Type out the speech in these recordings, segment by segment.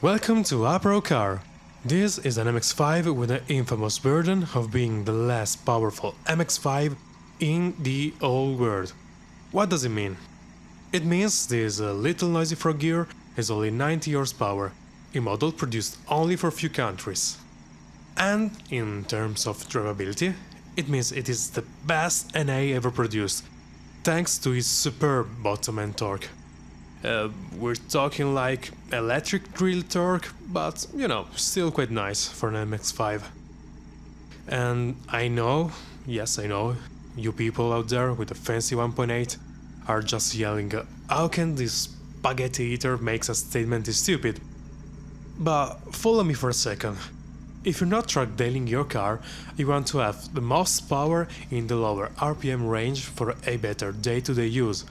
Welcome to A Pro Car. This is an MX-5 with the infamous burden of being the less powerful MX-5 in the whole world. What does it mean? It means this little noisy frog gear is only 90 horsepower, a model produced only for few countries. And in terms of drivability, it means it is the best NA ever produced, thanks to its superb bottom end torque. We're talking like electric drill torque, but still quite nice for an MX-5. And I know, yes I know, you people out there with a fancy 1.8 are just yelling, how can this spaghetti eater make a statement this stupid? But follow me for a second. If you're not truck dailing your car, you want to have the most power in the lower RPM range for a better day-to-day use.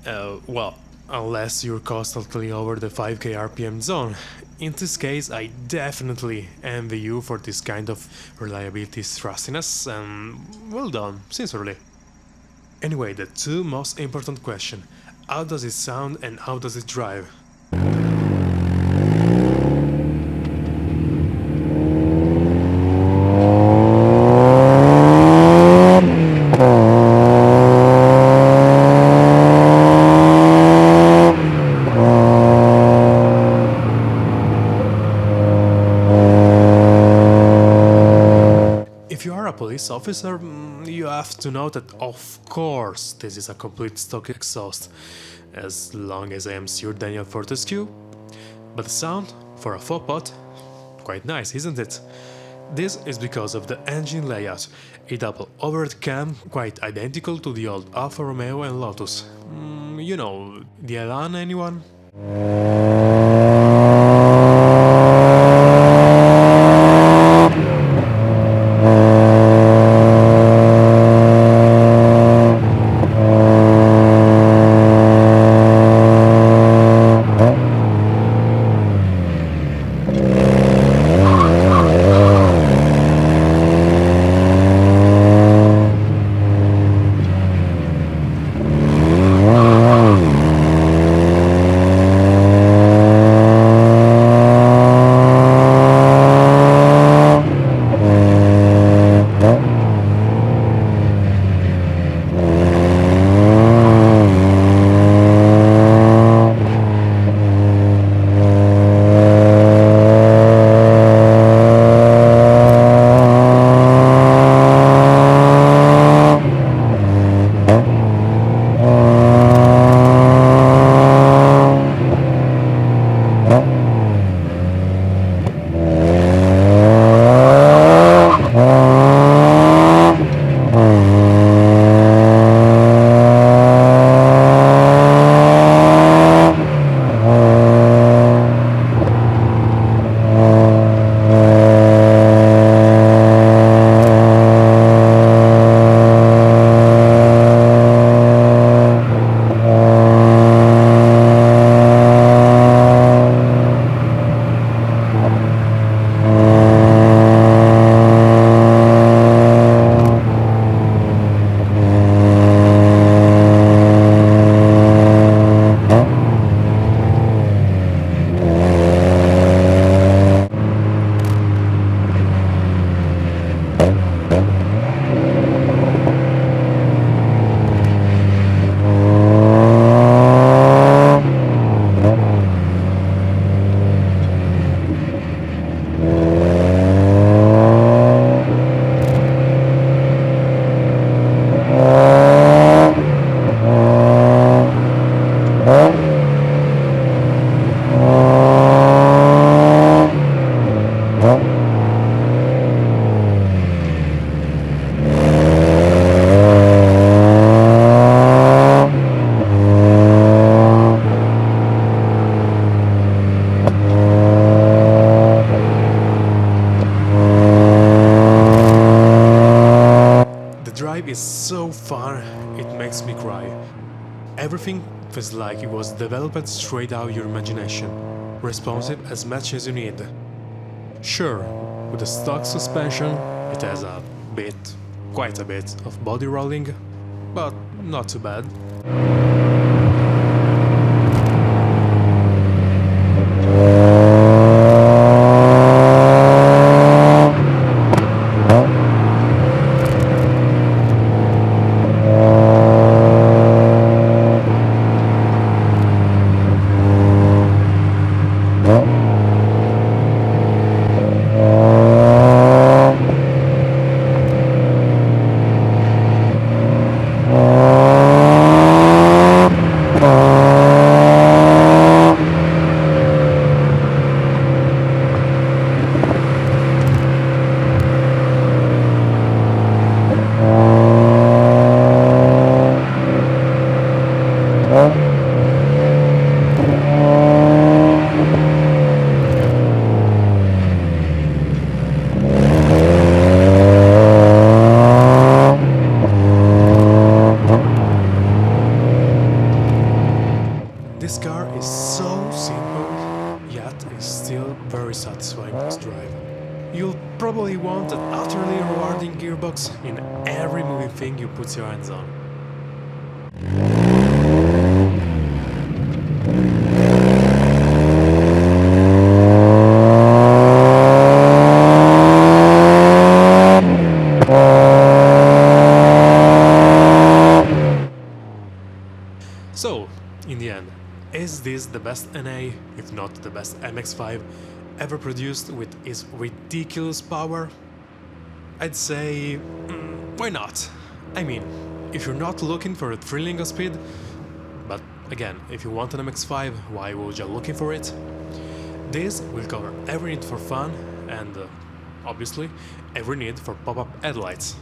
Well, unless you're constantly over the 5k RPM zone. In this case, I definitely envy you for this kind of reliability thrustiness, and well done, sincerely. Anyway, the two most important questions: how does it sound and how does it drive? If you are a police officer, you have to know that of course this is a complete stock exhaust, as long as I am Sir Daniel Fortescue. But the sound, for a faux pot, quite nice, isn't it? This is because of the engine layout, a double overhead cam quite identical to the old Alfa Romeo and Lotus. You know, the Elan, anyone? Is so fun, it makes me cry. Everything feels like it was developed straight out of your imagination, responsive as much as you need. Sure, with the stock suspension, it has quite a bit of body rolling, but not too bad. drive. You'll probably want an utterly rewarding gearbox in every moving thing you put your hands on. So, in the end, is this the best NA, if not the best MX5, ever produced with its ridiculous power? I'd say, why not? I mean, if you're not looking for a thrilling of speed, but again, if you want an MX5, why would you looking for it? This will cover every need for fun and, obviously, every need for pop-up headlights.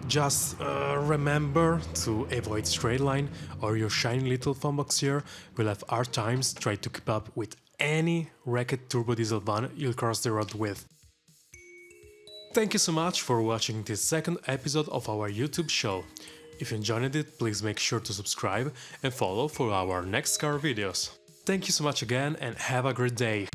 Just remember to avoid straight line, or your shiny little phone box here will have hard times trying to keep up with any wrecked turbo diesel van you'll cross the road with. Thank you so much for watching this second episode of our YouTube show. If you enjoyed it, please make sure to subscribe and follow for our next car videos. Thank you so much again and have a great day!